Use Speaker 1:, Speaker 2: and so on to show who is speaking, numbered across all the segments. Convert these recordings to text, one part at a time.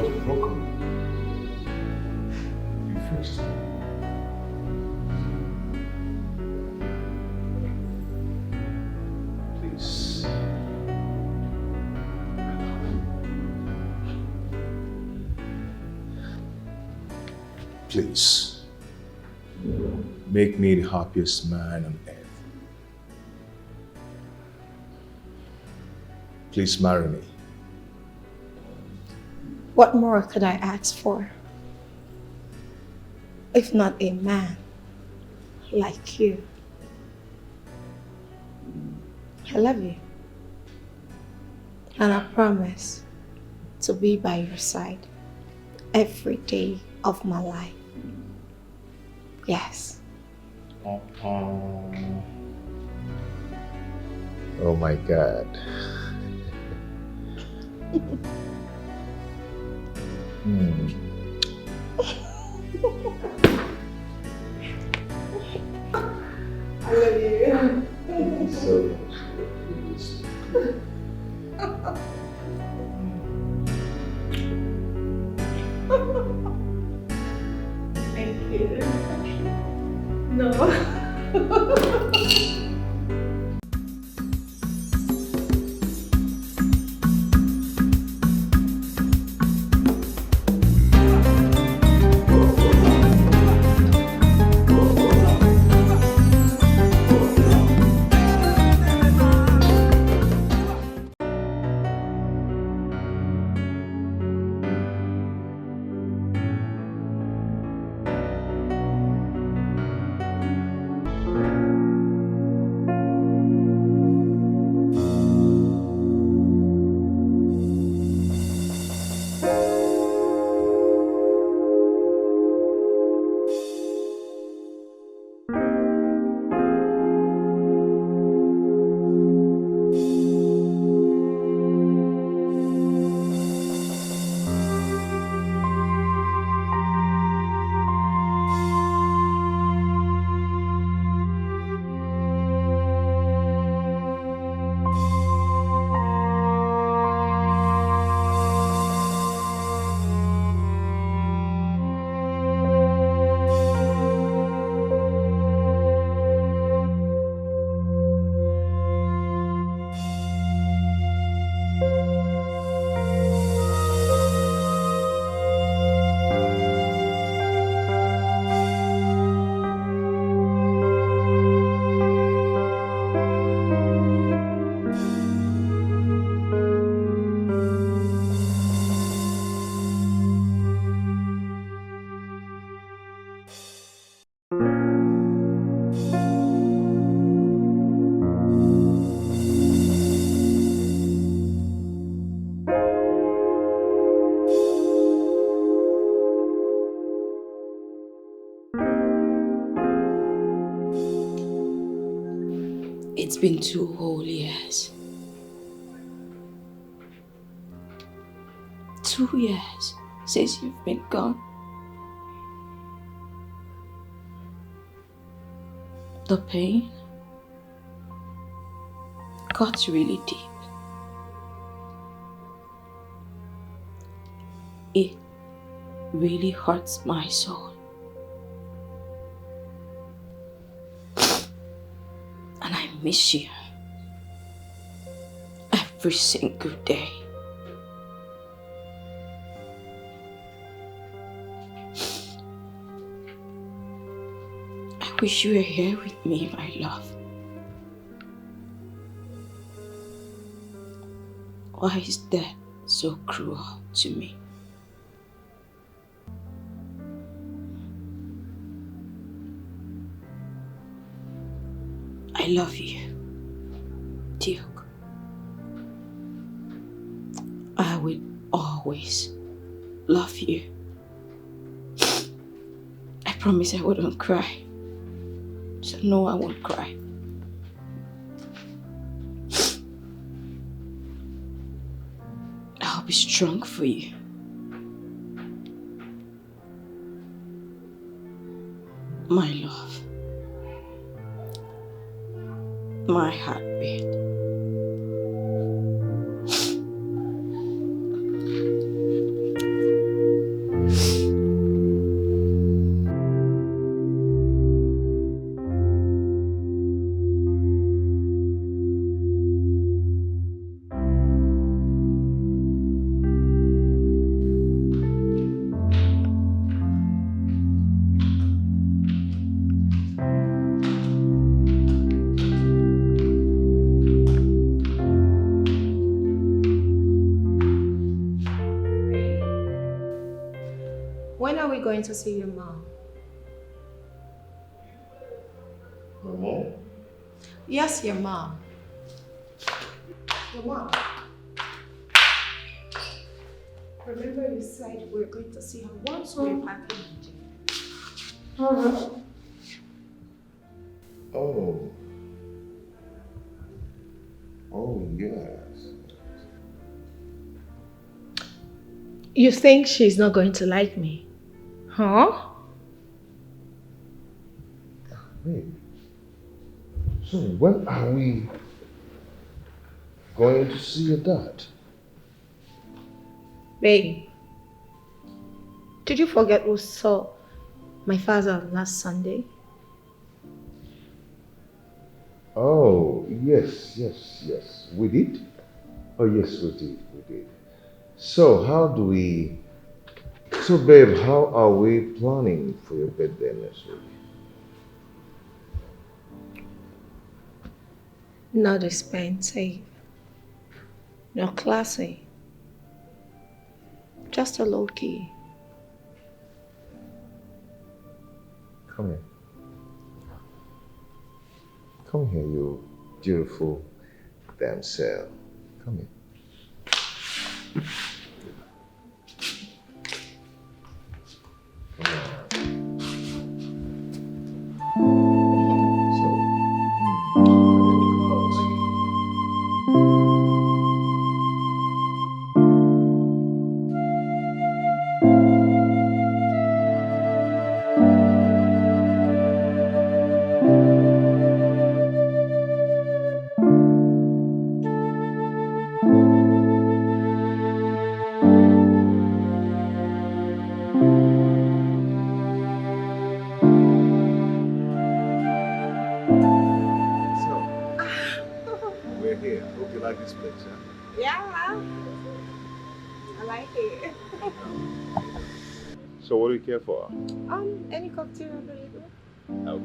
Speaker 1: was broken. You fixed it. Please. Please. Make me the happiest man on earth. Please marry me.
Speaker 2: What more could I ask for? If not a man like you. I love you. And I promise to be by your side every day of my life. Yes.
Speaker 1: Oh my God.
Speaker 2: I love you.
Speaker 1: Thank you so much.
Speaker 2: Thank you. No.
Speaker 3: It's been 2 whole years. 2 years since you've been gone. The pain got really deep. It really hurts my soul. And I miss you every single day. I wish you were here with me, my love. Why is death so cruel to me? I love you, Duke. I will always love you. I promise I wouldn't cry. So no, I won't cry. I'll be strong for you. My love. My heartbeat.
Speaker 2: going to see your mom?
Speaker 1: My mom?
Speaker 2: Yes, your mom. Your mom. Remember you said we were going to see her once we were back in Nigeria.
Speaker 1: Oh. Oh, yes.
Speaker 2: You think she's not going to like me? Huh?
Speaker 1: Wait. So when are we going to see your dad?
Speaker 2: Babe, did you forget we saw my father last Sunday?
Speaker 1: Oh, yes. We did? Oh, yes, we did. So babe, how are we planning for your birthday next week?
Speaker 2: Not expensive, not classy, just a low key.
Speaker 1: Come here. Come here, you beautiful damsel. Come here. Come on. We're here. Hope you like this place, huh?
Speaker 2: Yeah, I like it.
Speaker 1: So what do you care for?
Speaker 2: Any cocktail available?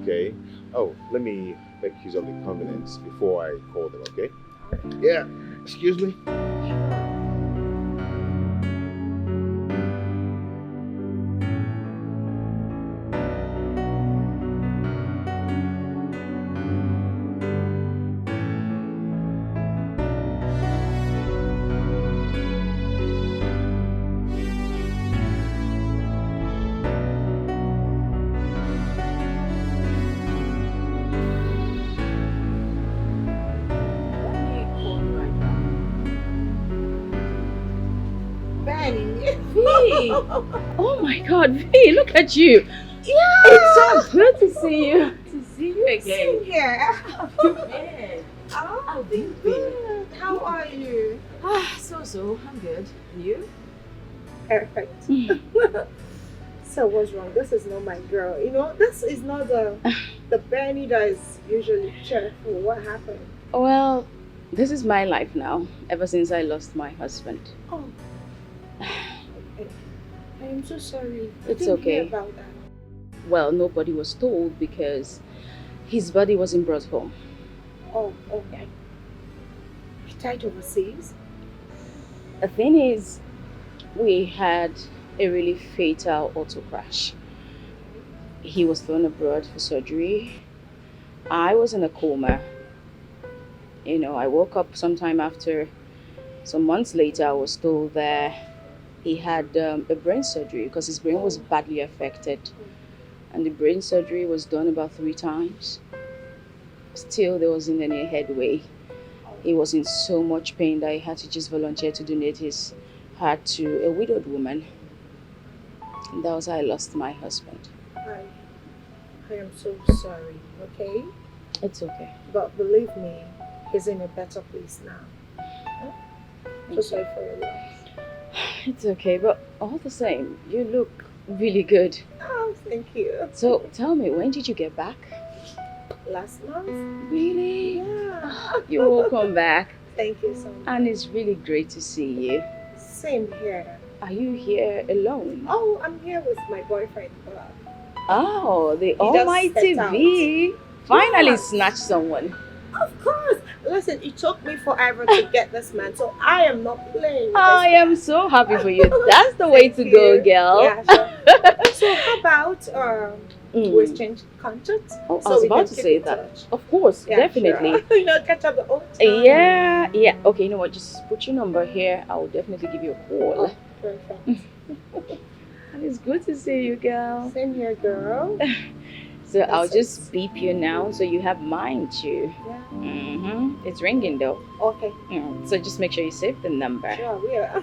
Speaker 1: Okay. Oh, let me make use of the convenience before I call them, okay? Yeah. Excuse me?
Speaker 3: Oh my God, V, look at you.
Speaker 2: Yeah!
Speaker 3: It's so good to see you. To see you again.
Speaker 2: Same here.
Speaker 3: Man.
Speaker 2: Oh,
Speaker 3: I've been good.
Speaker 2: How are you?
Speaker 3: So, I'm good. You?
Speaker 2: Perfect. So what's wrong? This is not my girl. You know, this is not the Bernie that is usually cheerful. What happened?
Speaker 3: Well, this is my life now, ever since I lost my husband.
Speaker 2: Oh. I am so sorry.
Speaker 3: It's
Speaker 2: I didn't
Speaker 3: okay.
Speaker 2: hear about that.
Speaker 3: Well, nobody was told because his body wasn't brought home.
Speaker 2: Oh, okay. He died overseas?
Speaker 3: The thing is, we had a really fatal auto crash. He was flown abroad for surgery. I was in a coma. You know, I woke up sometime after. Some months later, I was told that he had a brain surgery because his brain was badly affected. And the brain surgery was done about 3 times. Still, there wasn't any headway. He was in so much pain that he had to just volunteer to donate his heart to a widowed woman. And that was how I lost my husband.
Speaker 2: I am so sorry, okay?
Speaker 3: It's okay.
Speaker 2: But believe me, he's in a better place now. So sorry for your loss.
Speaker 3: It's okay, but all the same, you look really good.
Speaker 2: Oh, thank you.
Speaker 3: So tell me, when did you get back?
Speaker 2: Last month?
Speaker 3: Really?
Speaker 2: Yeah.
Speaker 3: You're welcome back.
Speaker 2: Thank you so much.
Speaker 3: And it's really great to see you.
Speaker 2: Same here.
Speaker 3: Are you here alone?
Speaker 2: Oh, I'm here with my boyfriend.
Speaker 3: Oh, the
Speaker 2: just
Speaker 3: almighty
Speaker 2: stepped
Speaker 3: V. Finally
Speaker 2: Yeah.
Speaker 3: snatched someone.
Speaker 2: Of course. Listen, it took me forever to get this man, so I am not playing.
Speaker 3: I am so happy for you. That's the way to go, girl.
Speaker 2: Yeah, sure. So how about we exchange contact?
Speaker 3: Oh, I
Speaker 2: so
Speaker 3: was
Speaker 2: we
Speaker 3: about
Speaker 2: can
Speaker 3: to
Speaker 2: keep
Speaker 3: say
Speaker 2: in
Speaker 3: that.
Speaker 2: touch?
Speaker 3: Of course,
Speaker 2: Yeah,
Speaker 3: definitely.
Speaker 2: Sure. Catch up the old time.
Speaker 3: Yeah. Okay, you know what? Just put your number here. I'll definitely give you a call.
Speaker 2: Oh, perfect.
Speaker 3: And it's good to see you, girl.
Speaker 2: Same here, girl.
Speaker 3: So I'll
Speaker 2: That's
Speaker 3: just beep you now so you have mine too.
Speaker 2: Yeah.
Speaker 3: It's ringing though.
Speaker 2: Okay.
Speaker 3: So just make sure you save the number.
Speaker 2: Sure, yeah.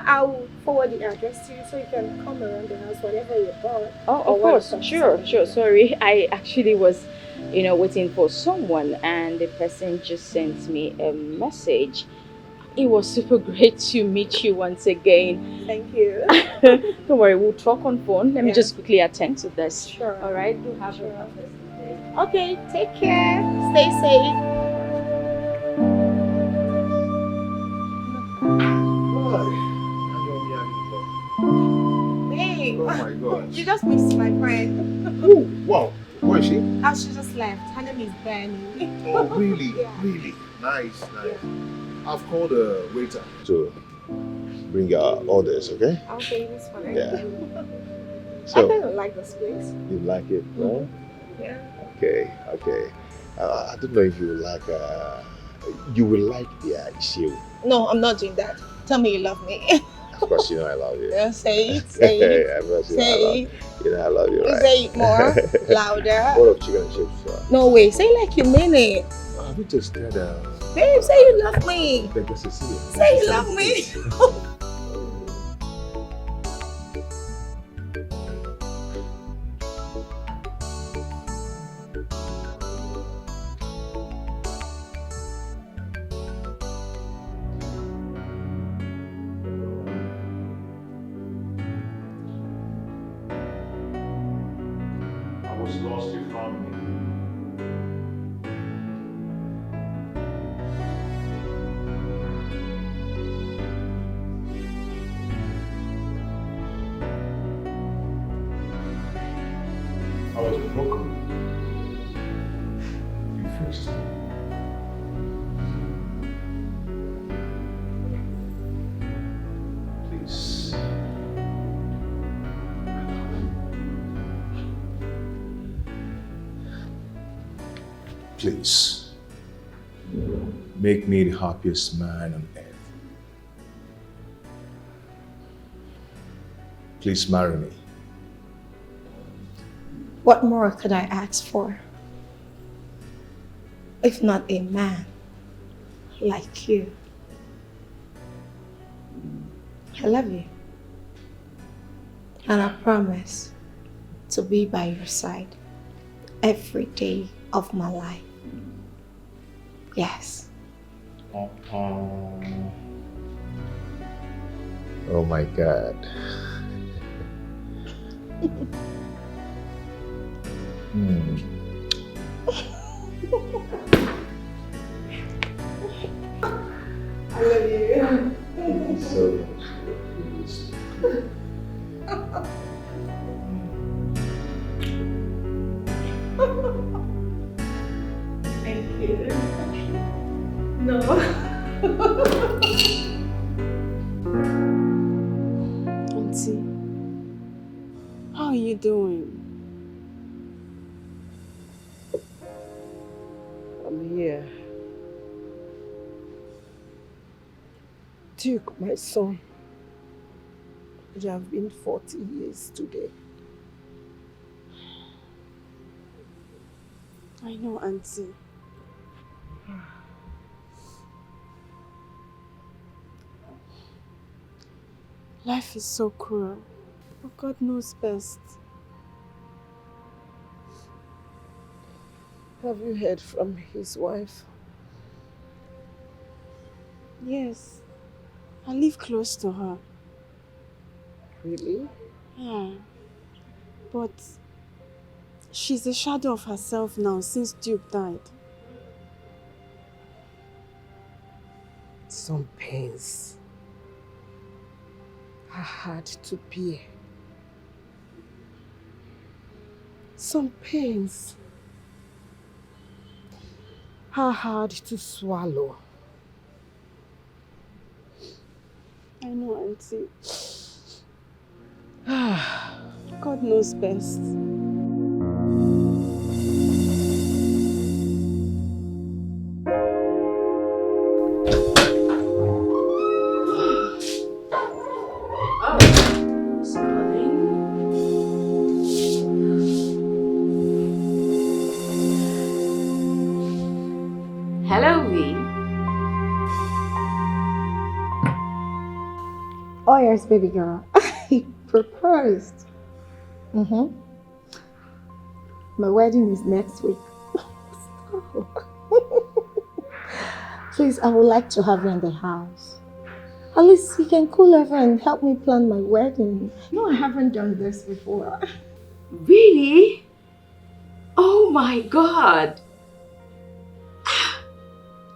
Speaker 2: I'll forward the address to you so you can come around the house whenever you're bored.
Speaker 3: Oh,
Speaker 2: or
Speaker 3: of
Speaker 2: wanna
Speaker 3: course.
Speaker 2: talk to
Speaker 3: Sure.
Speaker 2: somebody.
Speaker 3: Sorry. I actually was, waiting for someone and the person just sent me a message. It was super great to meet you once again.
Speaker 2: Thank you.
Speaker 3: Don't worry, we'll talk on phone. Let me
Speaker 2: Yeah.
Speaker 3: just quickly attend to this.
Speaker 2: Sure.
Speaker 3: All right. Do have
Speaker 2: Sure.
Speaker 3: a fantastic day.
Speaker 2: Okay, take care. Stay safe. Hey.
Speaker 1: Oh my God.
Speaker 2: You just missed my friend.
Speaker 1: Ooh, wow. Where is she?
Speaker 2: She just left. Her name is Benny.
Speaker 1: Oh, really?
Speaker 2: Yeah.
Speaker 1: Really? Nice. I've called a waiter to bring your orders, okay?
Speaker 2: Okay, that's fine.
Speaker 1: Yeah.
Speaker 2: I
Speaker 1: So,
Speaker 2: kind of like this place.
Speaker 1: you like it, right?
Speaker 2: Yeah.
Speaker 1: Okay. I don't know if you will like the issue.
Speaker 2: No, I'm not doing that. Tell me you love me.
Speaker 1: Of course, you know I love you.
Speaker 2: Yeah, say it. Say it.
Speaker 1: Of course,
Speaker 2: Say it.
Speaker 1: I love you, right?
Speaker 2: Say it more. Louder.
Speaker 1: What of chicken and chips?
Speaker 2: No way. Say it like you mean it.
Speaker 1: Have you tasted
Speaker 2: Babe, say you love me.
Speaker 1: Becca Cecilia?
Speaker 2: Say you love me.
Speaker 1: I was lost, you found me. I was broken. You fixed me. Please. Please. Make me the happiest man on earth. Please marry me.
Speaker 2: What more could I ask for? If not a man like you. I love you. And I promise to be by your side every day of my life. Yes.
Speaker 1: Oh my God.
Speaker 2: I love you.
Speaker 1: Thank you so much.
Speaker 2: Thank you. No.
Speaker 4: Auntie, how are you doing?
Speaker 5: I'm here. Duke, my son, you have been 40 years today.
Speaker 4: I know, Auntie. Life is so cruel, but God knows best.
Speaker 5: Have you heard from his wife?
Speaker 4: Yes, I live close to her.
Speaker 5: Really?
Speaker 4: Yeah, but she's a shadow of herself now since Duke died.
Speaker 5: Some pains are hard to bear. Some pains are hard to swallow.
Speaker 4: I know, Auntie. God knows best.
Speaker 3: Hello, V.
Speaker 2: Oh yes, baby girl. He proposed. My wedding is next week. Please, I would like to have you in the house. At least you can cool over and help me plan my wedding. No, I haven't done this before.
Speaker 3: Really? Oh my God.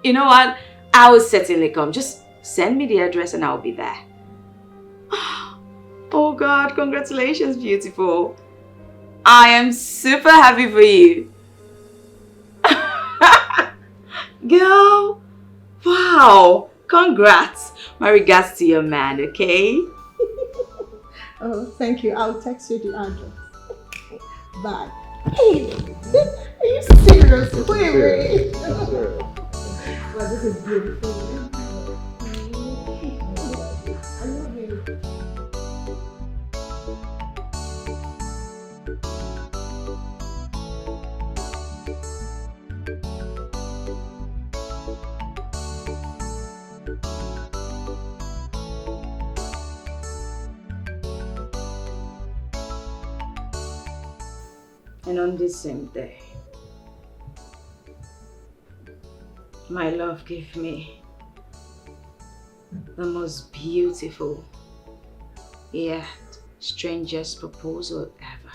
Speaker 3: You know what? I will certainly come. Just send me the address and I'll be there. Oh God, congratulations, beautiful. I am super happy for you. Girl, wow, congrats. My regards to your man, okay?
Speaker 2: Oh, thank you. I'll text you the address. Bye. Hey, are you serious? Wait. Well, this is beautiful. I love you.
Speaker 3: And on this same day, my love gave me the most beautiful yet strangest proposal ever.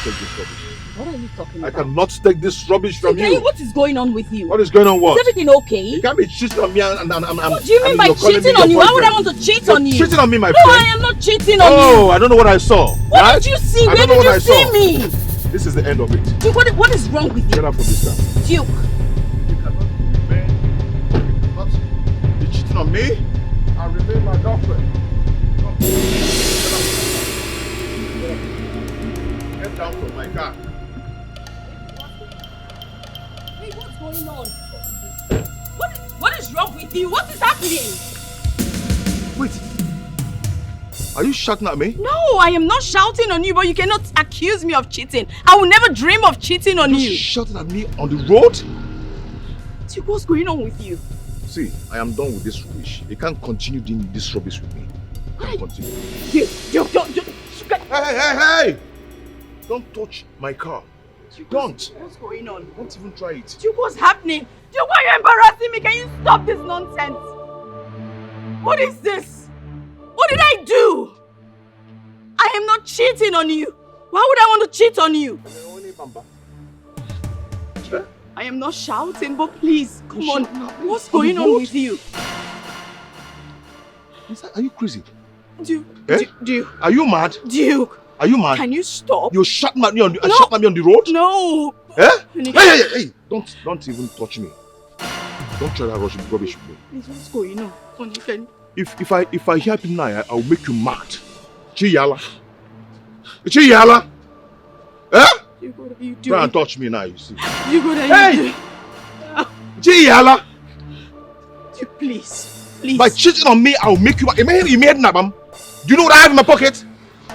Speaker 1: Take this rubbish.
Speaker 6: What are you talking
Speaker 1: I
Speaker 6: about?
Speaker 1: cannot take this rubbish from you.
Speaker 6: What is going on with you?
Speaker 1: What is going on? What?
Speaker 6: Is everything okay?
Speaker 1: You can't be cheating on me and
Speaker 6: What do you mean by cheating on you? Why would I want to cheat on you?
Speaker 1: Cheating on me, my
Speaker 6: No,
Speaker 1: friend.
Speaker 6: I am not cheating on you.
Speaker 1: Oh, I don't know what I saw.
Speaker 6: What did you see?
Speaker 1: I
Speaker 6: Where
Speaker 1: don't know
Speaker 6: did
Speaker 1: what I
Speaker 6: you see
Speaker 1: saw.
Speaker 6: me?
Speaker 1: This is the end of it.
Speaker 6: Duke, what is wrong with
Speaker 1: Get
Speaker 6: you?
Speaker 1: out from this car.
Speaker 6: Duke.
Speaker 1: You cannot be cheating on me. I'll remain my girlfriend. Come. Get down from my car.
Speaker 6: Hey, what's going on? What is wrong with you? What is happening?
Speaker 1: Wait. Are you shouting at me?
Speaker 6: No, I am not shouting on you, but you cannot accuse me of cheating. I will never dream of cheating on you.
Speaker 1: Shouting at me on the road?
Speaker 6: Duke, what's going on with you?
Speaker 1: See, I am done with this rubbish. You can't continue doing this rubbish with me. You can't continue.
Speaker 6: Duke, don't.
Speaker 1: Hey! Don't touch my car. Don't.
Speaker 6: What's going on?
Speaker 1: Don't even try it.
Speaker 6: Duke, what's happening? Duke, why are you embarrassing me? Can you stop this nonsense? What is this? What did I do? I am not cheating on you. Why would I want to cheat on you? I am not shouting, but please, come on. What's going on with you?
Speaker 1: Are you crazy?
Speaker 6: Duke,
Speaker 1: Eh?
Speaker 6: Duke.
Speaker 1: Are you mad?
Speaker 6: Duke.
Speaker 1: Are you mad?
Speaker 6: Can you stop?
Speaker 1: You shouting at me on the road?
Speaker 6: No.
Speaker 1: Eh?
Speaker 6: Honey,
Speaker 1: Hey! Don't even touch me. Don't try that rubbish with me.
Speaker 6: Please, what's going on? Honey, can
Speaker 1: If I hear people now, I'll make you mad. Chiyala. Eh?
Speaker 6: you what are you doing?
Speaker 1: Try and touch me now, you see.
Speaker 6: You what are you
Speaker 1: Hey!
Speaker 6: doing?
Speaker 1: Chiyala.
Speaker 6: Duke, please. Please.
Speaker 1: By cheating on me, I'll make you mad. You made nabam. Do you know what I have in my pocket?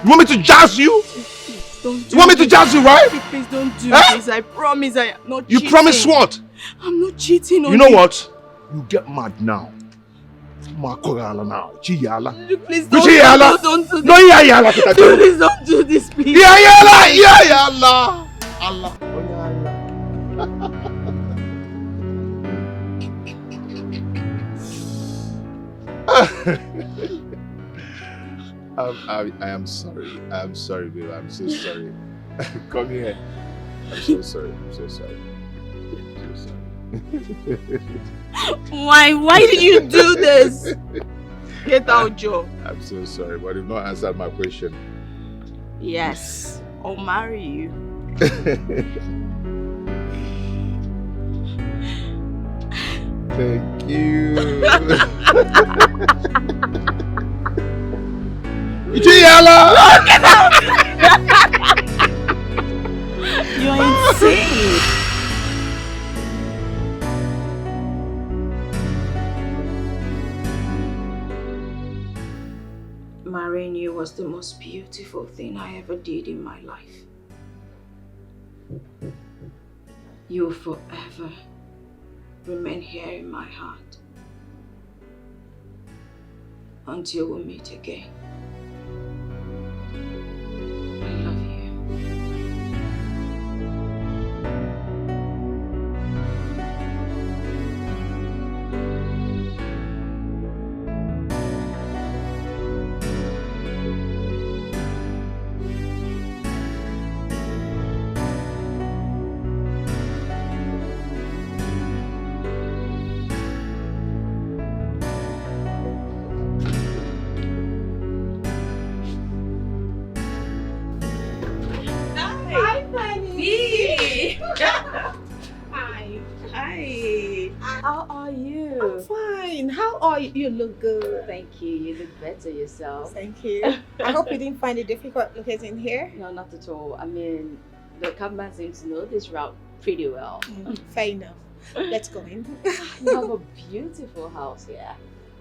Speaker 1: You want me to jazz you?
Speaker 6: Please, don't do
Speaker 1: You want me to
Speaker 6: this.
Speaker 1: jazz you, right?
Speaker 6: Please don't do
Speaker 1: Eh?
Speaker 6: this. I promise I am not
Speaker 1: You
Speaker 6: cheating.
Speaker 1: promise what?
Speaker 6: I'm not cheating on
Speaker 1: You know what? You get mad now. Makorala now. Chiyala.
Speaker 6: Please
Speaker 1: You
Speaker 6: don't,
Speaker 1: Chiyala.
Speaker 6: don't do this.
Speaker 1: No, yala.
Speaker 6: Please don't do this, please.
Speaker 1: Yala. Allah. I am sorry. I'm sorry, babe. I'm so sorry. Come here. I'm so sorry.
Speaker 6: Why did you do this? Get out, Joe.
Speaker 1: I'm so sorry, but you've not answered my question.
Speaker 6: Yes, I'll marry you.
Speaker 1: Thank you.
Speaker 6: You're insane.
Speaker 3: Marrying you was the most beautiful thing I ever did in my life. You'll forever remain here in my heart until we meet again. I love you. How are you?
Speaker 2: I'm fine. How are you? You look good.
Speaker 3: Thank you. You look better yourself.
Speaker 2: Thank you. I hope you didn't find it difficult locating here.
Speaker 3: No, not at all. I mean, the cabman seems to know this route pretty well.
Speaker 2: Fair enough. Let's go in.
Speaker 3: You have a beautiful house here.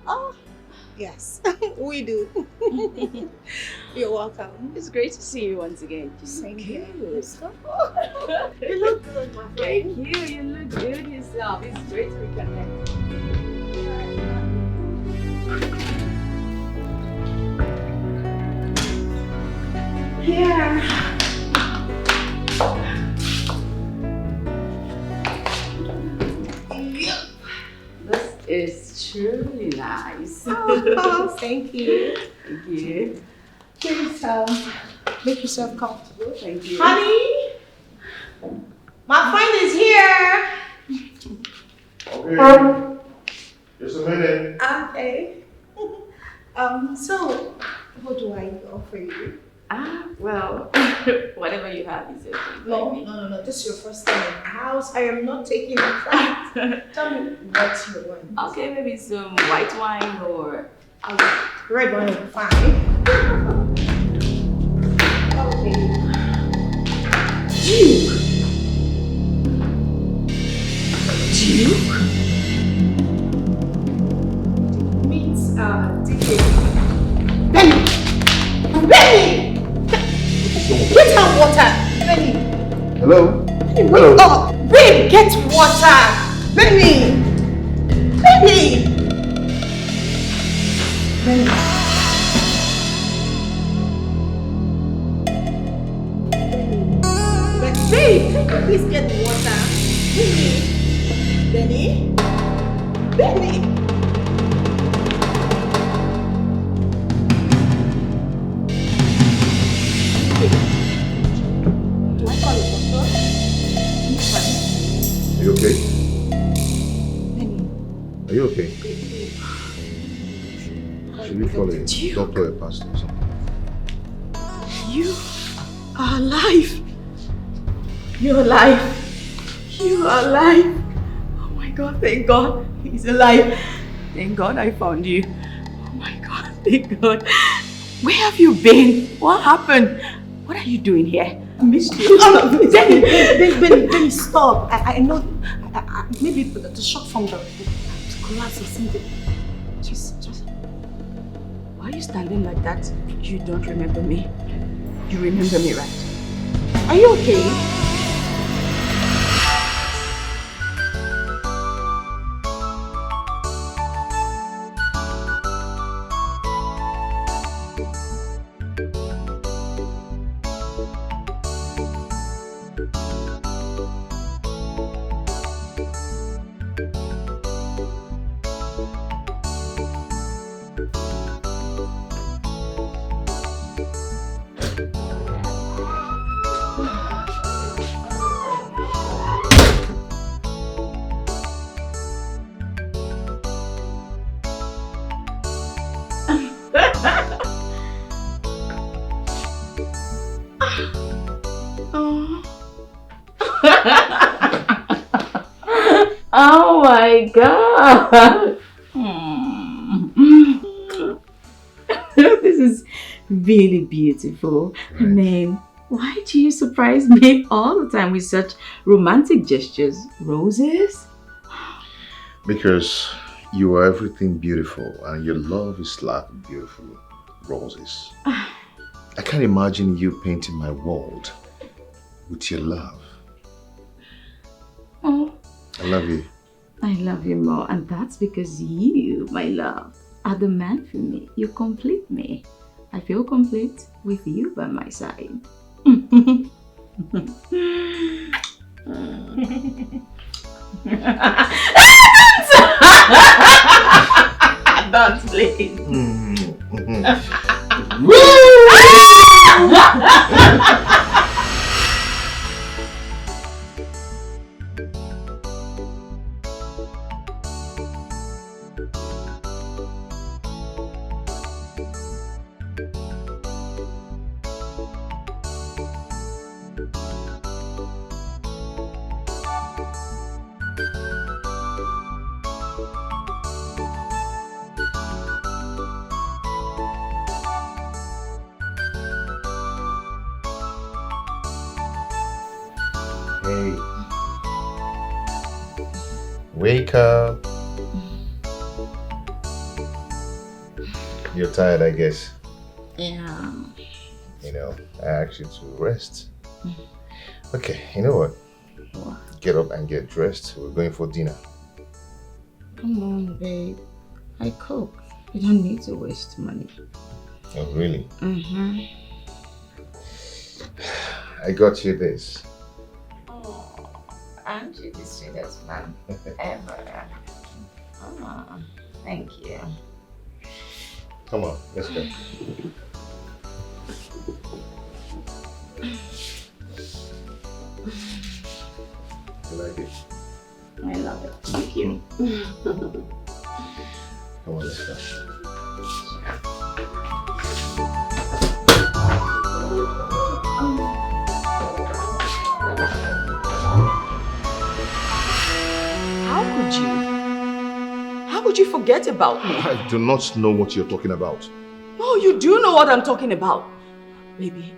Speaker 2: Oh, yes, we do. You're welcome.
Speaker 3: It's great to see you once again.
Speaker 2: Same here.
Speaker 3: Good.
Speaker 2: You look good, my friend.
Speaker 3: Thank you. You look good yourself. It's great to reconnect.
Speaker 2: Yeah.
Speaker 3: This is truly nice.
Speaker 2: Oh, thank you.
Speaker 3: Thank you.
Speaker 2: Please make yourself comfortable.
Speaker 3: Thank you.
Speaker 2: Honey, my friend is here.
Speaker 1: Okay. Just a minute.
Speaker 2: Okay. So what do I offer you?
Speaker 3: Well, whatever you have is okay.
Speaker 2: No. This is your first time in the house. I am not taking you flat. Tell me what you want.
Speaker 3: Okay, maybe some white wine or...
Speaker 2: Red wine will be fine. Okay. Duke. Meets DJ. Benny! Get her water! Benny!
Speaker 1: Hello?
Speaker 2: Benny,
Speaker 1: Hello?
Speaker 2: wake up! Babe, get water! Benny! Benny! Benny. Babe, can you please get water? Benny? Benny? Benny? Do I call a doctor?
Speaker 1: Are you okay?
Speaker 2: Benny.
Speaker 1: Are you okay? Should we call a doctor or a pastor or something?
Speaker 6: You are alive. You're alive. You are alive. Oh my God, thank God. He's alive. Thank God I found you. Oh my God, thank God. Where have you been? What happened? What are you doing here? I missed you.
Speaker 2: Benny, stop. I know, maybe the shock from the collapse or something. Just.
Speaker 3: Why are you standing like that? You don't remember me. You remember me, right?
Speaker 2: Are you okay?
Speaker 3: Oh my God. This is really beautiful. Right. I mean, why do you surprise me all the time with such romantic gestures? Roses?
Speaker 1: Because you are everything beautiful and your love is like beautiful roses. I can't imagine you painting my world with your love.
Speaker 3: Oh.
Speaker 1: I love you.
Speaker 3: I love you more, and that's because you, my love, are the man for me. You complete me. I feel complete with you by my side. Dance, please.
Speaker 1: Hey. Wake up. You're tired, I guess.
Speaker 3: Yeah.
Speaker 1: You know, I asked you to rest. Okay, you know what?
Speaker 3: What?
Speaker 1: Get up and get dressed. We're going for dinner.
Speaker 3: Come on, babe. I cook. You don't need to waste money.
Speaker 1: Oh, really?
Speaker 3: Mm-hmm.
Speaker 1: I got you this.
Speaker 3: Oh, aren't you the sweetest man ever? Oh, thank you.
Speaker 1: Come on, let's go. You like it?
Speaker 3: I love it. Thank you.
Speaker 1: Come on, let's go.
Speaker 6: How could you forget about me?
Speaker 1: I do not know what you're talking about.
Speaker 6: Oh, you do know what I'm talking about. Baby,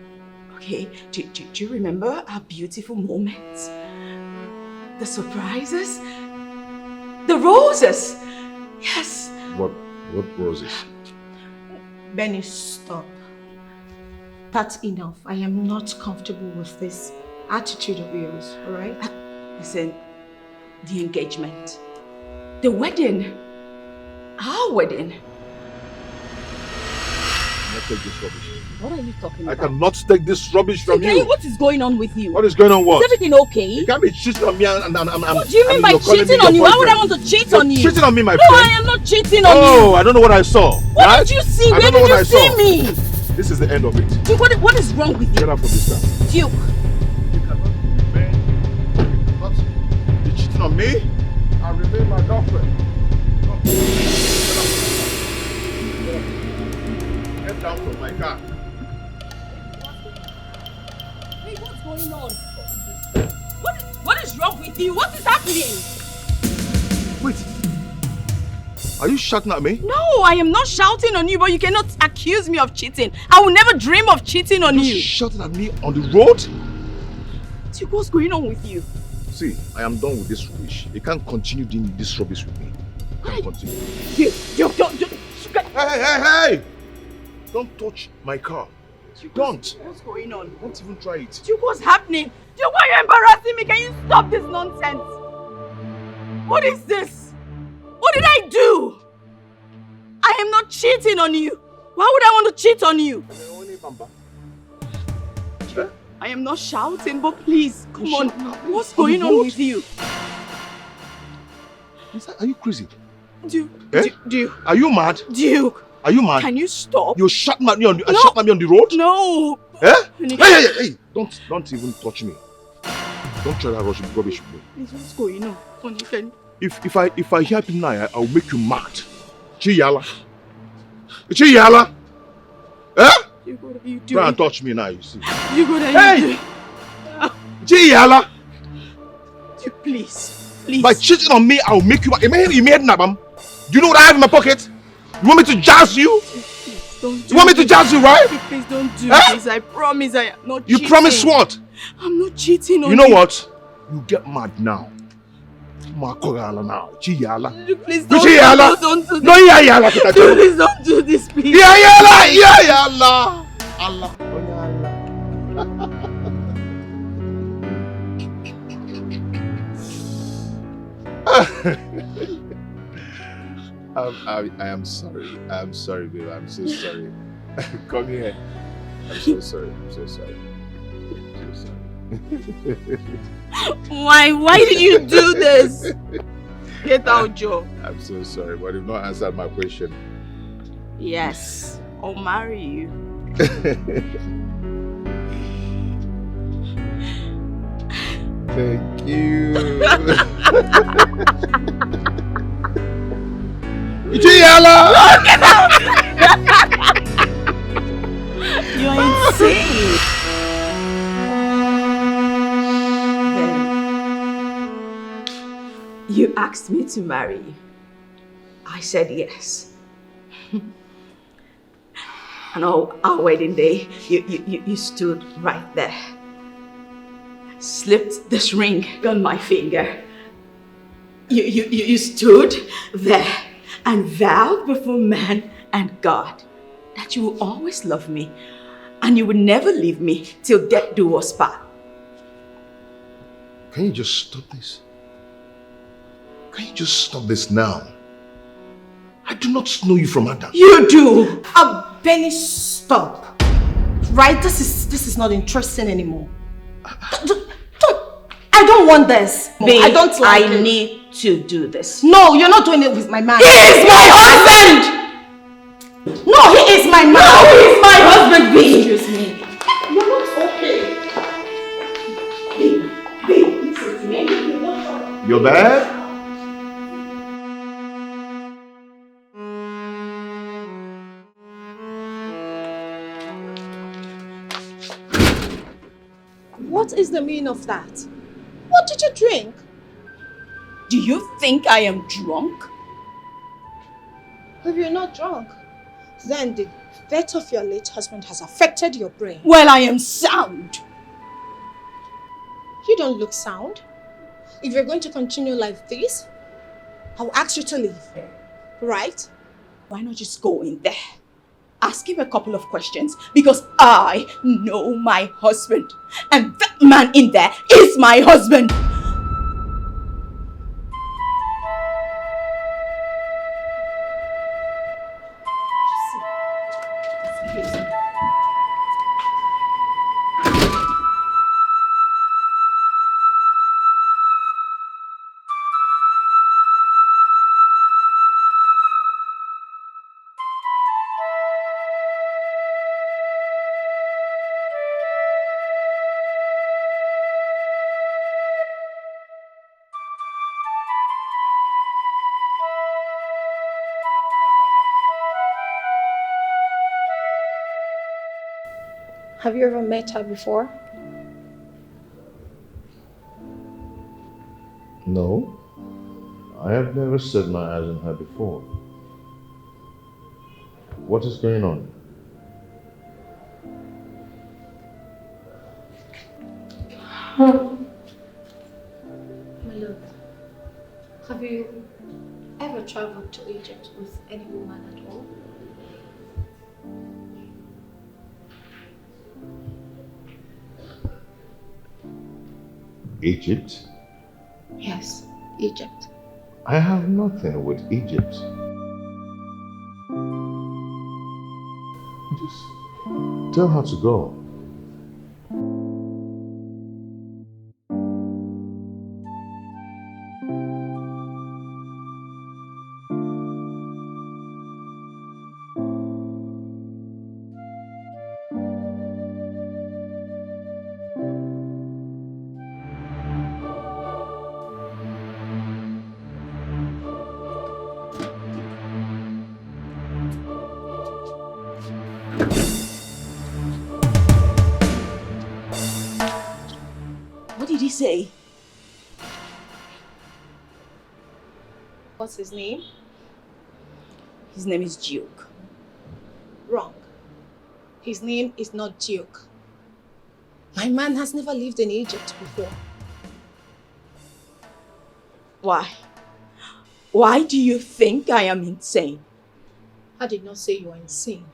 Speaker 6: okay, do you remember our beautiful moments? The surprises? The roses? Yes.
Speaker 1: What roses?
Speaker 2: Benny, stop. That's enough. I am not comfortable with this attitude of yours, alright?
Speaker 6: Listen, the engagement, the wedding, our wedding.
Speaker 1: I cannot take this rubbish.
Speaker 6: What are you talking
Speaker 1: I
Speaker 6: about?
Speaker 1: cannot take this rubbish from you.
Speaker 6: What is going on with you?
Speaker 1: What is going on? What?
Speaker 6: Is everything okay?
Speaker 1: You can't be cheating on me and
Speaker 6: What do you mean by cheating on you? Why would I want to cheat on you?
Speaker 1: Cheating on me, my
Speaker 6: No,
Speaker 1: friend.
Speaker 6: I am not cheating on you.
Speaker 1: Oh, I don't know what I saw.
Speaker 6: What did you see? Where did you see me?
Speaker 1: This is the end of it.
Speaker 6: Duke, what is wrong with you?
Speaker 1: Get out from this car.
Speaker 6: Duke.
Speaker 1: You cannot be cheating on me and remain my girlfriend. No. Get down from my car.
Speaker 6: Hey, what's going on? What is wrong with you? What is happening?
Speaker 1: Wait. Are you shouting at me?
Speaker 6: No, I am not shouting on you, but you cannot accuse me of cheating. I will never dream of cheating on you.
Speaker 1: You shouting at me on the road?
Speaker 6: Duke, what's going on with you?
Speaker 1: See, I am done with this rubbish. You can't continue doing this rubbish with me. You can't continue.
Speaker 6: Duke, don't.
Speaker 1: Hey! Don't touch my car.
Speaker 6: Duke,
Speaker 1: Don't.
Speaker 6: What's going on?
Speaker 1: Don't even try it.
Speaker 6: Duke, what's happening? Duke, why are you embarrassing me? Can you stop this nonsense? What is this? What did I do? I am not cheating on you. Why would I want to cheat on you? I am not shouting, but please, come on. What's going on with you?
Speaker 1: Are you crazy?
Speaker 6: Duke,
Speaker 1: Eh?
Speaker 6: Duke.
Speaker 1: Are you mad?
Speaker 6: Duke.
Speaker 1: Are you mad?
Speaker 6: Can you stop?
Speaker 1: You shot at me on the road?
Speaker 6: No.
Speaker 1: Eh? Hey! Don't even touch me. Don't try that rubbish with me.
Speaker 6: Please, what's going on? Onny, can
Speaker 1: If I hear him now, I'll make you mad. Chiyala. Eh?
Speaker 6: Duke, what are you doing?
Speaker 1: Try and touch me now, you see.
Speaker 6: Duke, what are you doing?
Speaker 1: Chiyala.
Speaker 6: Duke, please. Please.
Speaker 1: By cheating on me, I'll make you mad. You made Nabam. Do you know what I have in my pocket? You want me to jazz you?
Speaker 6: Don't do
Speaker 1: You want me to jazz you, right?
Speaker 6: Please don't do this. I promise I am not cheating.
Speaker 1: You promise what?
Speaker 6: I'm not cheating on you.
Speaker 1: You know what? You get mad now. Now.
Speaker 6: Please don't do this.
Speaker 1: No,
Speaker 6: Please don't do this, please.
Speaker 1: Allah. I am sorry. I'm sorry, babe. I'm so sorry. Come here. I'm so sorry. I'm so sorry. I'm so sorry.
Speaker 6: Why did you do this? Get out, Joe.
Speaker 1: I'm so sorry, but you've not answered my question.
Speaker 6: Yes, I'll marry you.
Speaker 1: Thank you.
Speaker 6: Get out! You're insane.
Speaker 7: You asked me to marry you. I said yes. And on our wedding day, you stood right there. Slipped this ring on my finger. You stood there and vowed before man and God that you will always love me and you will never leave me till death do us part.
Speaker 1: Can you just stop this? Can you just stop this now? I do not know you from Adam.
Speaker 7: You do!
Speaker 2: Benny, stop. Right? This is not interesting anymore. I don't want this.
Speaker 7: Babe,
Speaker 2: I don't like it.
Speaker 7: I need to do this.
Speaker 2: No, you're not doing it with my man.
Speaker 7: He is my husband!
Speaker 2: No, he is my man.
Speaker 7: No, he is my husband, B!
Speaker 2: Excuse me. You're not okay.
Speaker 7: Babe, listen to me.
Speaker 1: You're bad?
Speaker 2: What is the meaning of that? What did you drink?
Speaker 6: Do you think I am drunk?
Speaker 2: If you're not drunk, then the death of your late husband has affected your brain.
Speaker 6: Well, I am sound.
Speaker 2: You don't look sound. If you're going to continue like this, I'll ask you to leave. Right?
Speaker 6: Why not just go in there? Ask him a couple of questions because I know my husband and that man in there is my husband.
Speaker 2: Have you ever met her before?
Speaker 1: No. I have never set my eyes on her before. What is going on?
Speaker 2: My love, have you ever traveled to Egypt with any woman at all?
Speaker 1: Egypt?
Speaker 2: Yes, Egypt.
Speaker 1: I have nothing with Egypt. Just tell her to go.
Speaker 6: What did he say?
Speaker 2: What's his name?
Speaker 3: His name is Duke.
Speaker 2: Wrong. His name is not Duke. My man has never lived in Egypt before.
Speaker 7: Why? Why do you think I am insane?
Speaker 2: I did not say you are insane.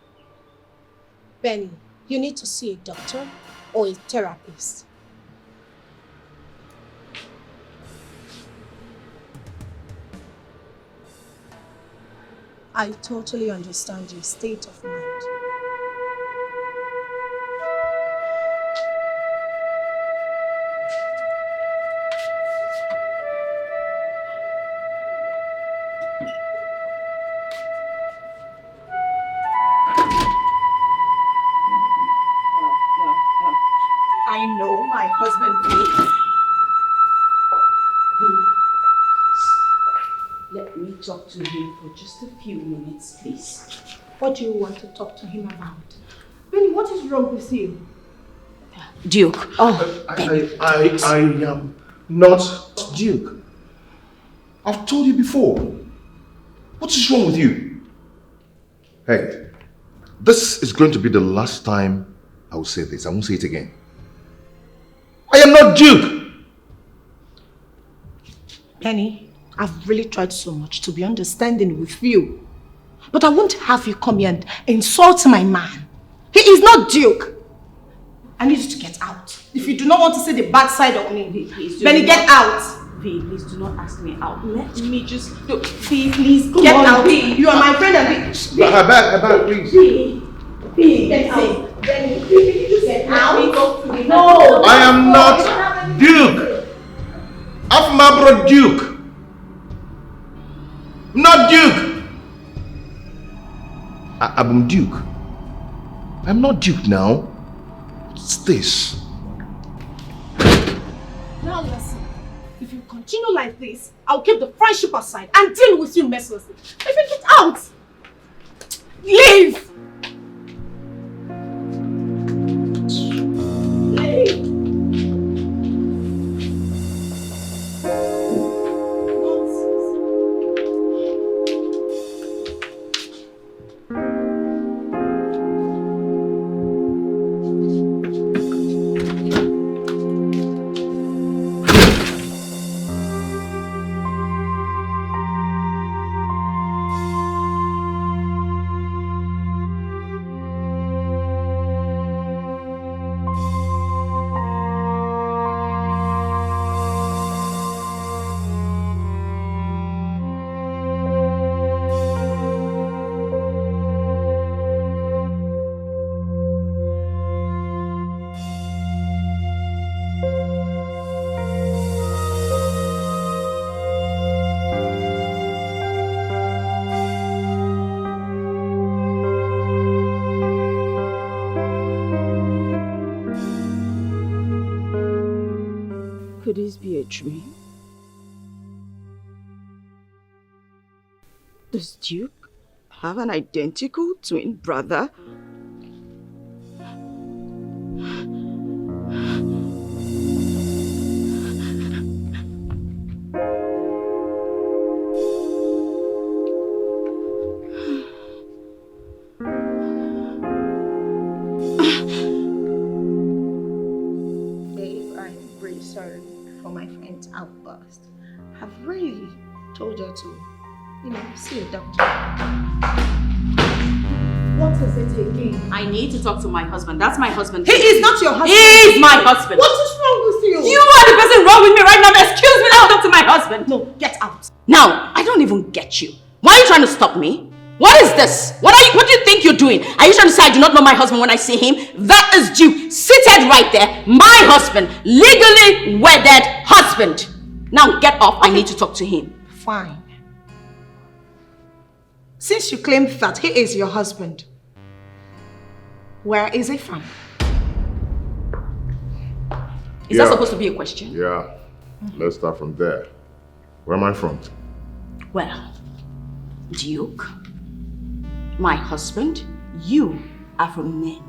Speaker 2: Benny, you need to see a doctor or a therapist. I totally understand your state of mind.
Speaker 7: I know my husband Let me talk to him for just a few minutes, please.
Speaker 2: What do you want to talk to him about? Benny, what is wrong with you?
Speaker 7: Duke. Oh,
Speaker 1: I am not Duke. I've told you before. What is wrong with you? Hey, this is going to be the last time I will say this. I won't say it again. I am not Duke.
Speaker 2: Benny, I've really tried so much to be understanding with you. But I won't have you come here and insult my man. He is not Duke. I need you to get out. If you do not want to see the bad side of me, Benny, get out.
Speaker 3: V, please do not ask me out.
Speaker 7: let me just... V, please, come
Speaker 2: Get
Speaker 7: on,
Speaker 2: out.
Speaker 7: V.
Speaker 2: You are my friend and V.
Speaker 1: Her back, please.
Speaker 7: V,
Speaker 2: Get out. Benny, please get out.
Speaker 7: No.
Speaker 1: I am not Duke. I'm my brother Duke. Not Duke. I'm Duke. I'm not Duke now. What's this?
Speaker 2: Now listen. If you continue like this, I'll keep the friendship aside and deal with you mercilessly. If you get out, leave. Leave.
Speaker 3: Could this be a dream? Does Duke have an identical twin brother?
Speaker 2: Sorry for my friend's outburst. I've really told her to, see a doctor. What is it again?
Speaker 3: I need to talk to my husband. That's my husband.
Speaker 2: He is not your husband.
Speaker 3: He is my husband.
Speaker 2: What is wrong with you?
Speaker 3: You are the person wrong with me right now. Excuse me, now talk to my husband.
Speaker 2: No, get out.
Speaker 3: Now, I don't even get you. Why are you trying to stop me? What is this? What do you think you're doing? Are you trying to say I do not know my husband when I see him? That is Duke, seated right there. My husband, legally wedded husband. Now get off. I need to talk to him.
Speaker 2: Fine. Since you claim that he is your husband, where is he from?
Speaker 3: Is that supposed to be a question?
Speaker 1: Yeah. Let's start from there. Where am I from?
Speaker 3: Well, Duke, my husband, you are from Nanny.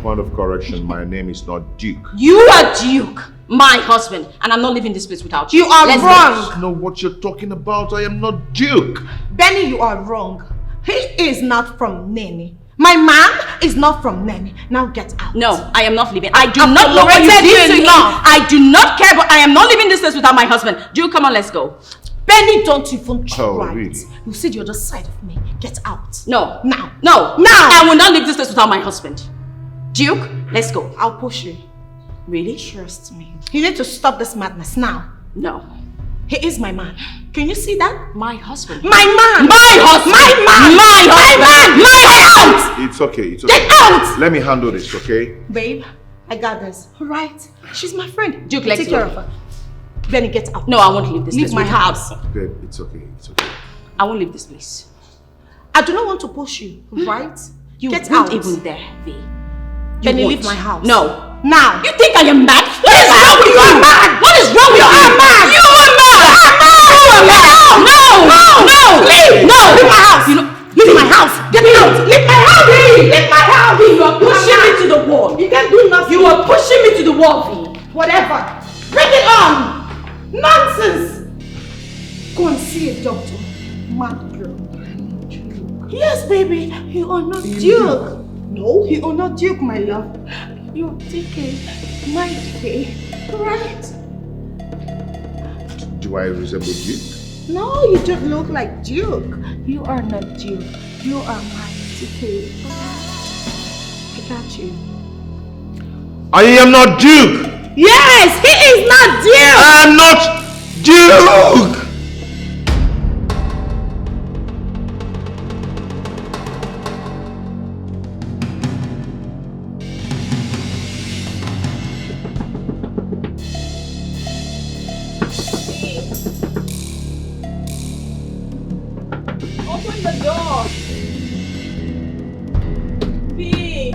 Speaker 1: Point of correction, my name is not Duke.
Speaker 3: You are Duke, my husband, and I'm not leaving this place without you.
Speaker 2: You are
Speaker 3: Let's
Speaker 2: wrong.
Speaker 1: I know what you're talking about. I am not Duke.
Speaker 2: Benny, you are wrong. He is not from Nene. My man is not from Nene. Now get out.
Speaker 3: No, I am not leaving. I do not know what you
Speaker 2: tolerated
Speaker 3: did
Speaker 2: you
Speaker 3: to me.
Speaker 2: enough.
Speaker 3: I do not care, but I am not leaving this place without my husband. Duke, come on, let's go.
Speaker 2: Benny, don't even try
Speaker 1: Oh,
Speaker 2: it.
Speaker 1: really?
Speaker 2: You see the other side of me. Get out.
Speaker 3: No.
Speaker 2: Now.
Speaker 3: No.
Speaker 2: Now.
Speaker 3: I will not leave this place without my husband. Duke, let's go.
Speaker 2: I'll push you.
Speaker 3: Really?
Speaker 2: Trust me. You need to stop this madness now.
Speaker 3: No.
Speaker 2: He is my man. Can you see that?
Speaker 3: My husband.
Speaker 2: My man.
Speaker 3: My husband.
Speaker 2: My man.
Speaker 3: My husband.
Speaker 2: My man.
Speaker 3: My husband.
Speaker 1: It's okay. It's okay.
Speaker 2: Get out.
Speaker 1: Let me handle this, okay?
Speaker 2: Babe, I got this. All right. She's my friend.
Speaker 3: Duke, let's
Speaker 2: Take
Speaker 3: go.
Speaker 2: care of her. Benny, get out.
Speaker 3: No, I won't leave this
Speaker 2: Leave
Speaker 3: place.
Speaker 2: my
Speaker 3: without-
Speaker 2: house.
Speaker 1: Babe, it's okay. It's okay.
Speaker 3: I won't leave this place.
Speaker 2: I do not want to push you, right?
Speaker 3: You
Speaker 2: get
Speaker 3: won't
Speaker 2: out.
Speaker 3: even dare, V.
Speaker 2: Benny,
Speaker 3: won't.
Speaker 2: leave my house.
Speaker 3: No.
Speaker 2: Now.
Speaker 3: You think I am mad? What is wrong with you?
Speaker 2: You are mad.
Speaker 3: What is wrong with you?
Speaker 2: You are mad.
Speaker 3: You are mad. You are mad. No. No.
Speaker 2: Leave.
Speaker 3: No.
Speaker 2: Leave my house.
Speaker 3: You know,
Speaker 2: Leave my house. Get out. Leave my house. Leave my house.
Speaker 3: you are pushing me to the wall.
Speaker 2: You can't do nothing.
Speaker 3: You are pushing me to the wall, V.
Speaker 2: Whatever. Bring it on. Nonsense. Go and see a doctor. Mad girl. Yes, baby. You are not Duke. No, you are not Duke, my love. You're taking my day. Right?
Speaker 1: Do I resemble Duke?
Speaker 2: No, you don't look like Duke. You are not Duke. You are my TK. I got you.
Speaker 1: I am not Duke!
Speaker 2: Yes, he is not Duke.
Speaker 1: I am not Duke!
Speaker 3: Open the door. V.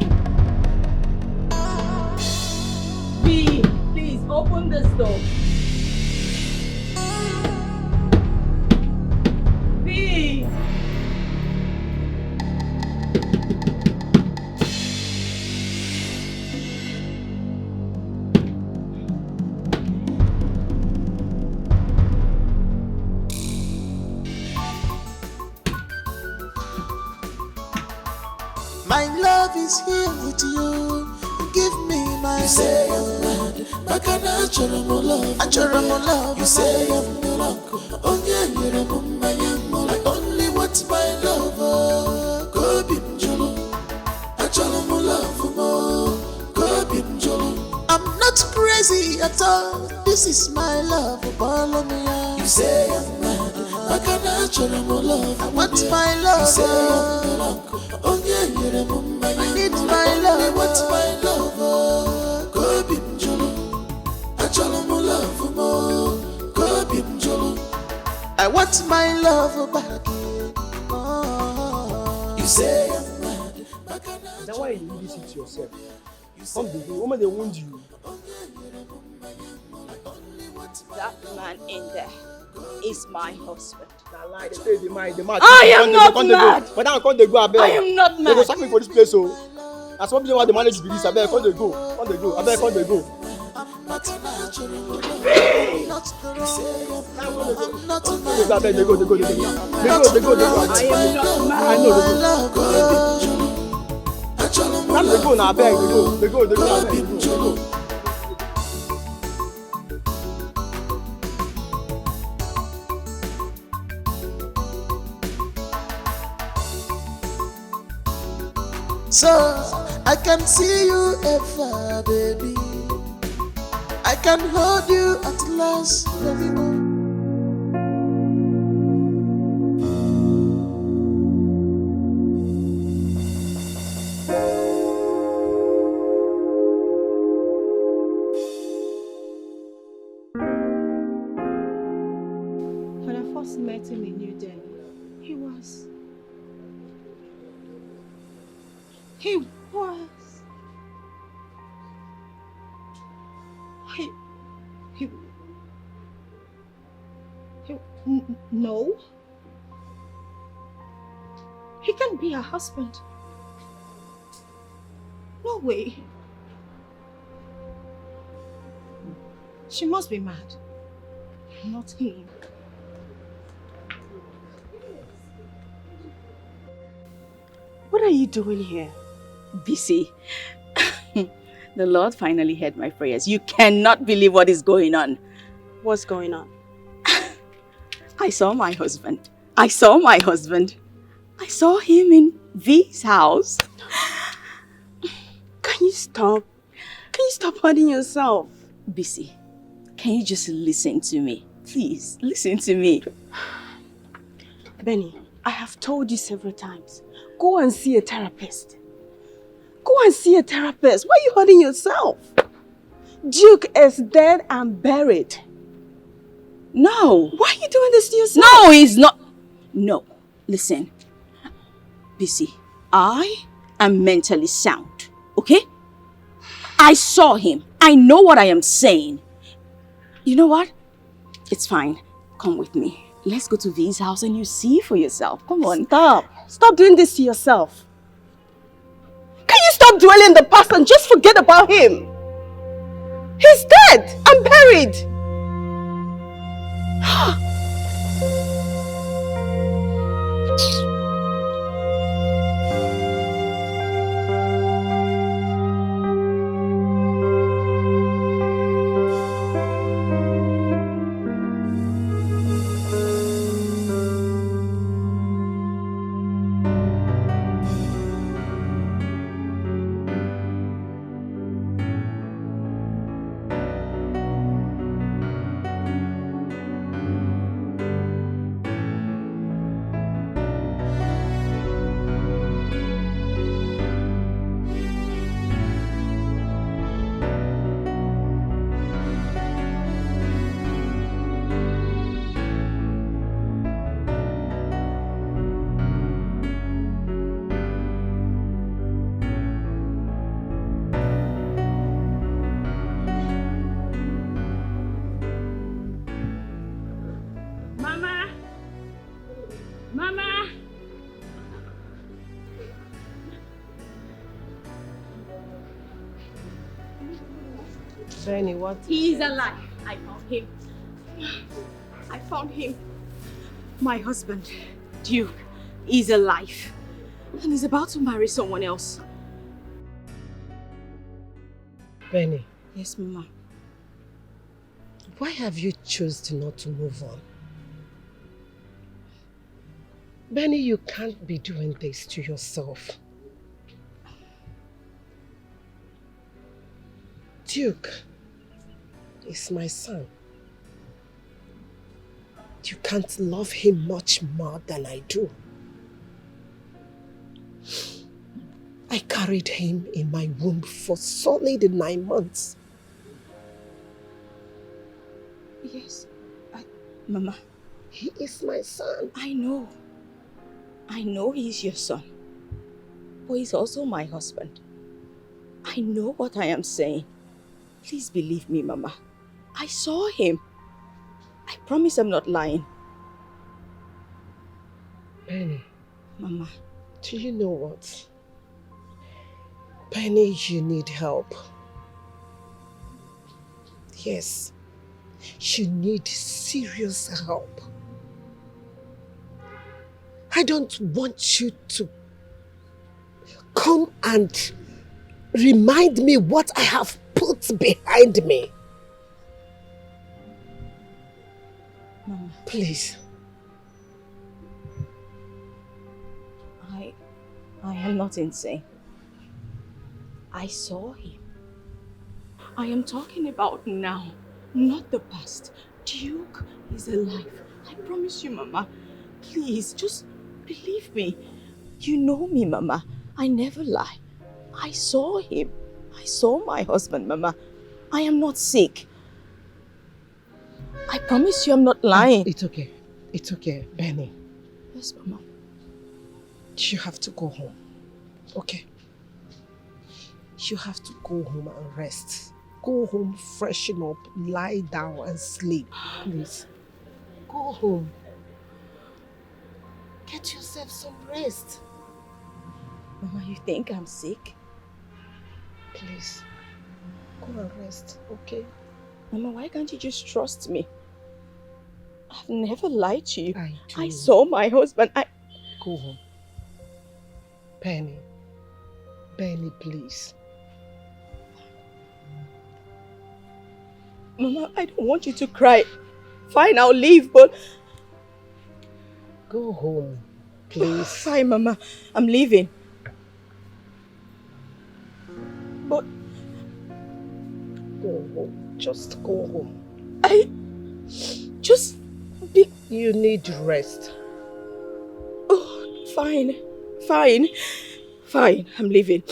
Speaker 3: V, please open this door. V.
Speaker 8: My love is here with you. Give me my you say I'm mad, but I natural love. Natural love. You say I'm wrong. I only want my love. Go bim jolo. Natural love mo. Go bim jolo. I'm not crazy at all. This is my love. Follow me out. You say I'm mad, but I natural love. I want my love. You say I'm wrong. I need my love. I want my love. Go bim jolo. Acholo mo love mo. Go bim jolo. I want my love back. Oh. You say I'm mad.
Speaker 9: Then why you do this to yourself? Come the woman they wound you.
Speaker 3: That man in there is my husband.
Speaker 9: Nah, lie, they say the man.
Speaker 3: I am not mad.
Speaker 9: But now come they go abeg.
Speaker 3: I am not
Speaker 9: They
Speaker 3: mad.
Speaker 9: go sack me for this place so. As one reason why they manage to be this abeg, come they go. Abeg, come they go.
Speaker 8: Not natural. Not
Speaker 9: They go. They go.
Speaker 3: I am not mad.
Speaker 9: I know they go. Now they go now abeg, they go abeg, they go.
Speaker 8: So I can see you ever, baby. I can hold you at last, baby.
Speaker 2: When I first met him in New Delhi, he was he no. He can't be her husband. No, No way. She must be mad. Not him.
Speaker 4: What are you doing here?
Speaker 3: Busy. The Lord finally heard my prayers. You cannot believe what is going on.
Speaker 4: What's going on?
Speaker 3: I saw my husband. I saw him in V's house.
Speaker 4: Can you stop? Can you stop hurting yourself?
Speaker 3: Busy, can you just listen to me? Please, listen to me.
Speaker 4: Benny, I have told you several times. Go and see a therapist. Go and see a therapist. Why are you hurting yourself? Duke is dead and buried.
Speaker 3: No.
Speaker 4: Why are you doing this to yourself?
Speaker 3: No, he's not. No. Listen. Busy, I am mentally sound, okay? I saw him. I know what I am saying. You know what? It's fine. Come with me. Let's go to V's house and you see for yourself. Come on.
Speaker 4: Stop. Stop doing this to yourself. Can you stop dwelling in the past and just forget about him? He's dead and buried.
Speaker 5: Benny, what?
Speaker 3: He's alive. I found him. I found him. My husband, Duke, is alive. And he's about to marry someone else.
Speaker 5: Benny.
Speaker 3: Yes, Mama.
Speaker 5: Why have you chosen not to move on? Benny, you can't be doing this to yourself. Duke is my son. You can't love him much more than I do. I carried him in my womb for solid 9 months.
Speaker 3: Yes, Mama.
Speaker 5: He is my son.
Speaker 3: I know. I know he's your son. But he's also my husband. I know what I am saying. Please believe me, Mama. I saw him. I promise I'm not lying.
Speaker 5: Benny.
Speaker 3: Mama.
Speaker 5: Do you know what? Benny, you need help. Yes. You need serious help. I don't want you to come and remind me what I have put behind me.
Speaker 3: Mama.
Speaker 5: Please.
Speaker 3: I am not insane. I saw him. I am talking about now, not the past. Duke is alive. I promise you, Mama. Please, just believe me. You know me, Mama. I never lie. I saw him. I saw my husband, Mama. I am not sick. I promise you I'm not lying.
Speaker 5: It's okay. It's okay, Benny.
Speaker 3: Yes, Mama.
Speaker 5: You have to go home, okay? You have to go home and rest. Go home, freshen up, lie down and sleep, please. Go home. Get yourself some rest.
Speaker 3: Mama, you think I'm sick?
Speaker 5: Please, go and rest, okay?
Speaker 3: Mama, why can't you just trust me? I've never lied to you.
Speaker 5: I do.
Speaker 3: I saw my husband.
Speaker 5: Go home. Benny, please.
Speaker 3: Mama, I don't want you to cry. Fine, I'll leave, but...
Speaker 5: Go home, please.
Speaker 3: Fine, Mama. I'm leaving. But...
Speaker 5: Go home. Just go home. You need rest.
Speaker 3: Oh, fine. Fine. I'm leaving.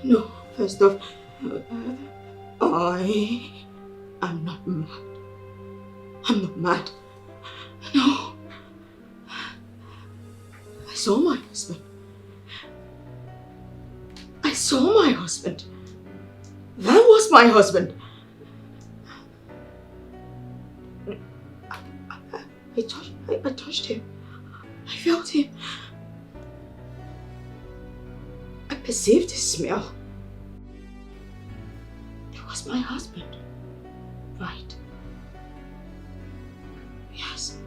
Speaker 3: No. First off, I am not mad. I'm not mad. No. I saw my husband. That was my husband. I touched him. I felt him. I perceived his smell. It was my husband. Right. Yes.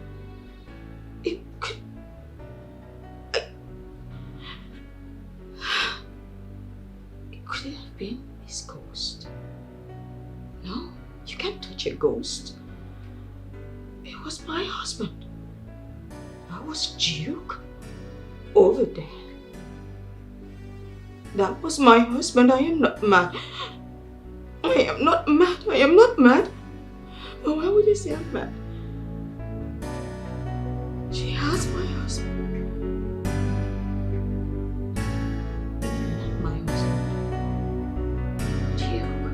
Speaker 3: It could... It could have been his ghost. No, you can't touch a ghost. It was my husband. That was Duke over there. That was my husband. I am not mad. I am not mad. But why would you say I'm mad? She has my husband. Not my husband. Duke.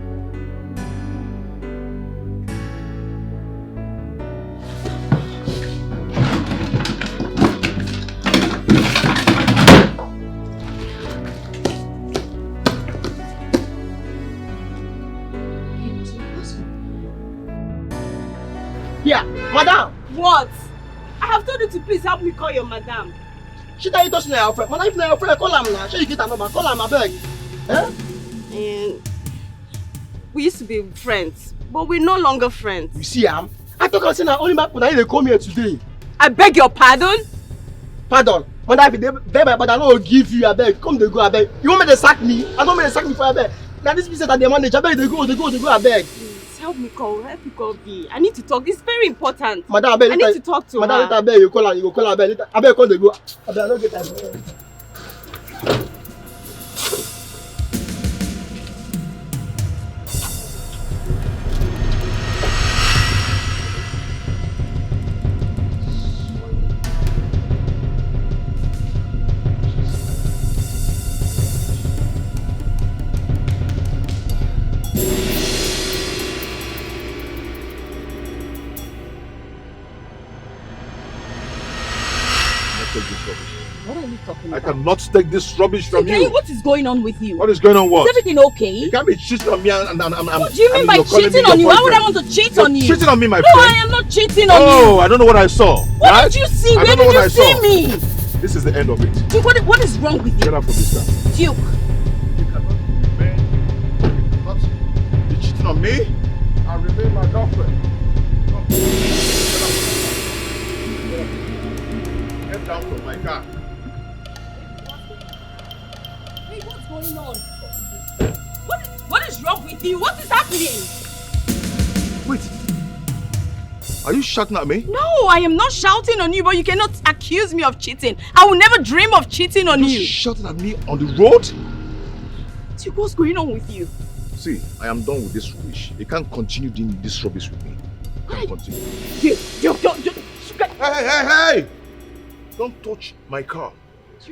Speaker 9: Yeah, madam!
Speaker 4: What? I have told you to please help me call your madam.
Speaker 9: She tell you to say your friend. Madam, if na your friend, call am now. Sure you get her number. Call am, abeg.
Speaker 4: And we used to be friends, but we're no longer friends.
Speaker 9: You see am? I talk am say na only my they come here today.
Speaker 4: I beg your pardon?
Speaker 9: Pardon. Madam, if they but I no give you abeg. Come they go abeg. You want me to sack me? I don't want me to sack me for abeg. Now this business that they manage, abeg they go abeg.
Speaker 4: Please help me call B. I need to talk. It's very important.
Speaker 9: Madam, abeg.
Speaker 4: I need to talk to her.
Speaker 9: Madam, later abeg you call abeg. Later abeg come they go. Abeg I no get time.
Speaker 1: take this rubbish.
Speaker 3: What are you talking
Speaker 1: I
Speaker 3: about?
Speaker 1: cannot take this rubbish from you.
Speaker 3: What is going on with you?
Speaker 1: What is going on? What?
Speaker 3: Is everything okay?
Speaker 1: You can't be cheating on me and
Speaker 3: What do you mean by cheating on you? Why would I want to cheat on you?
Speaker 1: Cheating on me, my
Speaker 3: No,
Speaker 1: friend.
Speaker 3: I am not cheating on you.
Speaker 1: Oh, I don't know what I saw.
Speaker 3: What did you see? Where did you see me?
Speaker 1: This is the end of it.
Speaker 3: Duke, what is wrong with you?
Speaker 1: Get out from this car.
Speaker 3: Duke.
Speaker 1: You cannot be cheating on me and remain my girlfriend. Come. Get down from my car.
Speaker 3: Hey, what's going on? What is wrong with you? What is happening?
Speaker 1: Wait. Are you shouting at me?
Speaker 6: No, I am not shouting on you, but you cannot accuse me of cheating. I will never dream of cheating on you.
Speaker 1: You shouting at me on the road?
Speaker 6: Duke, what's going on with you?
Speaker 1: See, I am done with this rubbish. You can't continue doing this rubbish with me. You can't continue.
Speaker 6: Duke, don't.
Speaker 1: Hey! Don't touch my car.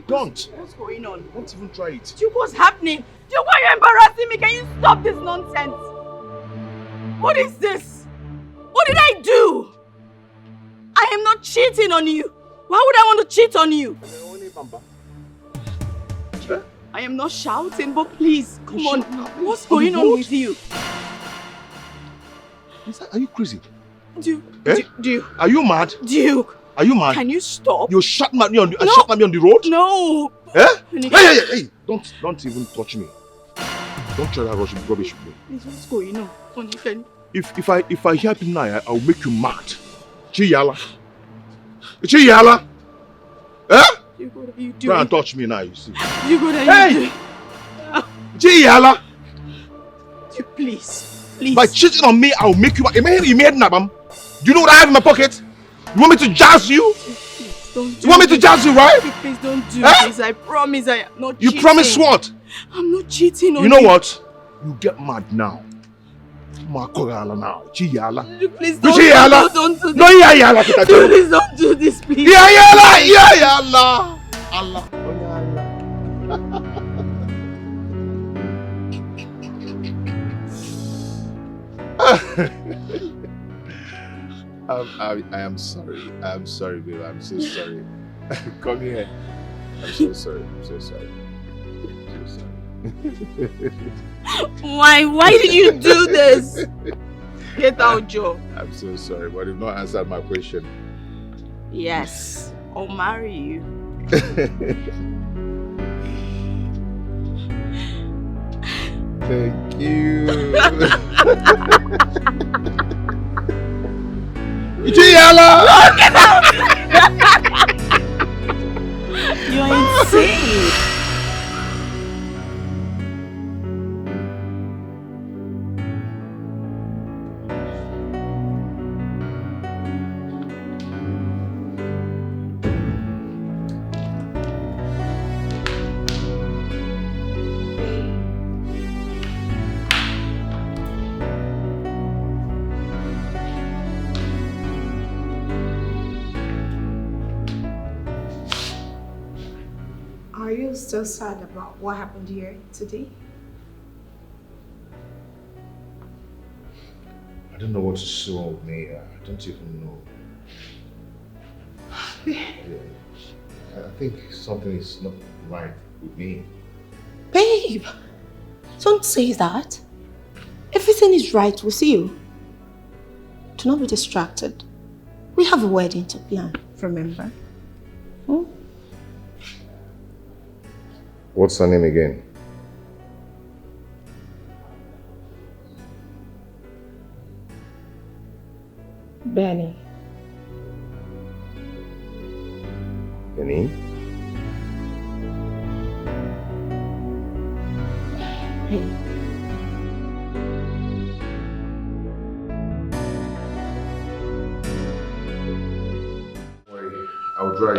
Speaker 1: Don't.
Speaker 6: What's going on?
Speaker 1: Don't even try it.
Speaker 6: Duke, what's happening? Duke, why are you embarrassing me? Can you stop this nonsense? What is this? What did I do? I am not cheating on you. Why would I want to cheat on you? I am not shouting, but please, come on. What's going on with you?
Speaker 1: Are you crazy?
Speaker 6: Duke,
Speaker 1: Eh?
Speaker 6: Duke.
Speaker 1: Are you mad?
Speaker 6: Duke.
Speaker 1: Are you mad?
Speaker 6: Can you stop?
Speaker 1: You shot at me on the road?
Speaker 6: No.
Speaker 1: Eh? Hey! Don't even touch me. Don't try that rubbish with me.
Speaker 6: Please, what's going on? Onny, can
Speaker 1: If I hear him now, I'll make you mad. Chiyala. Eh?
Speaker 6: Duke, what are you doing?
Speaker 1: Try and touch me now, you see.
Speaker 6: Duke, what are you doing?
Speaker 1: Chiyala.
Speaker 6: Duke, please. Please.
Speaker 1: By cheating on me, I'll make you mad. You made nabam. Do you know what I have in my pocket? You want me to jazz you?
Speaker 6: Please, don't do
Speaker 1: You want me to jazz you, right?
Speaker 6: Duke, please don't do
Speaker 1: Eh?
Speaker 6: this. I promise I am not
Speaker 1: You
Speaker 6: cheating.
Speaker 1: promise what?
Speaker 6: I'm not cheating on
Speaker 1: You know what? You get mad now. Makorala now. Chiyala.
Speaker 6: Duke, please
Speaker 1: Don't
Speaker 6: do this.
Speaker 1: No, yala.
Speaker 6: Duke, please don't do this, please.
Speaker 1: Yala. Allah. I am sorry. I'm sorry, babe. I'm so sorry. Come here. I'm so sorry.
Speaker 6: Why did you do this? Get out, Joe.
Speaker 1: I'm so sorry, but you've not answered my question.
Speaker 6: Yes, I'll marry you.
Speaker 1: Thank you. Ichiyala!
Speaker 6: Get out! You're insane.
Speaker 2: Are you still sad about what happened here today?
Speaker 1: I don't know what to say with me. I don't even know. Yeah. I think something is not right with me.
Speaker 2: Babe, don't say that. Everything is right with you. Do not be distracted. We have a wedding to plan, remember?
Speaker 1: What's her name again?
Speaker 2: Benny.
Speaker 1: Benny?
Speaker 2: Hey.
Speaker 1: I'll drive.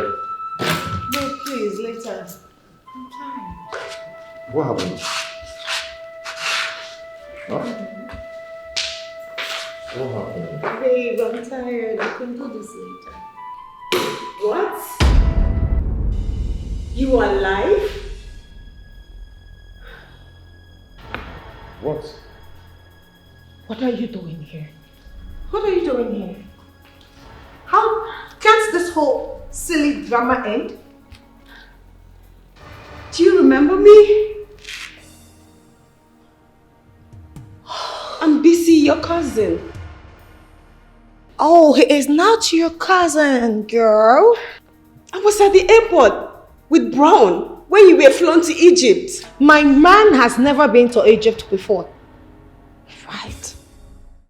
Speaker 2: No, please, later. I'm tired.
Speaker 1: What happened? Huh? What happened?
Speaker 2: Babe, I'm tired. I can do this later. What? You are alive?
Speaker 1: What?
Speaker 2: What are you doing here? What are you doing here? How can't this whole silly
Speaker 4: drama end? Do you remember me? I'm busy, your cousin.
Speaker 5: Oh, he is not your cousin, girl.
Speaker 4: I was at the airport with Brown when you were flown to Egypt.
Speaker 5: My man has never been to Egypt before.
Speaker 4: Right.